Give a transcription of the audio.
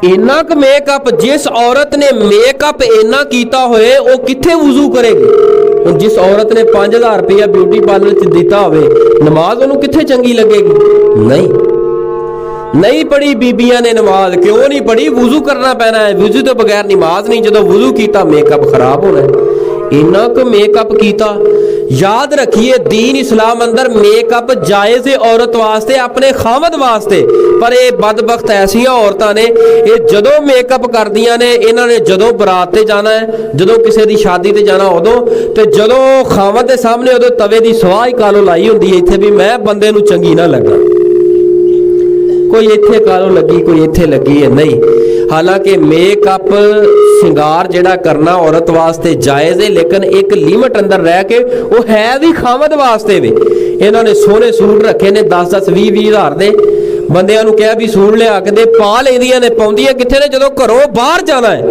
इन्ना क मेकअप जिस औरत ने मेकअप इन्ना कीता होए वो किथे वुजू करेगी। जिस औरत ने 5000 रुपया ब्यूटी पार्लर च दिता होवे नमाज उन्होंने किथे चंगी लगेगी। नहीं पढ़ी बीबियां ने नमाज, क्यों नहीं पढ़ी? वुजू करना पैना है, वुजू तो बगैर नमाज नहीं। जो वुजू कीता मेकअप खराब होना है। इन्ना क मेकअप कीता। याद रखिए दीन इस्लाम अंदर मेकअप जायज़ है औरत वास्ते, अपने खामद वास्ते। पर ये बदबख्त ऐसिया औरतां ने ये जदों मेकअप करदियां ने, इन्हां ने जदों बरात ते जाना है, जदों किसी दी शादी ते जाना उदों, ते जदों खामद दे सामने उदों तवे दी सवाह ही कालो लाई हुंदी है इत्थे भी मैं बंदे नूं चंगी ना लगा। कोई इत्थे कालो लगी, कोई इत्थे लगी है, नहीं। हालांकि मेकअप सिंगार जिहड़ा करना औरत वास्ते जायज़ है, लेकिन एक लिमिट अंदर रह के वो है भी खामद वास्ते वे। इन्हों ने सोहने सूट रखे ने 10-10 20-20 हज़ार दे, बंदियां नूं कहा भी सूट लिया के दे, पा लैंदियां ने, पाउंदियां कित्थे ने? जदों घरों बाहर जाना है।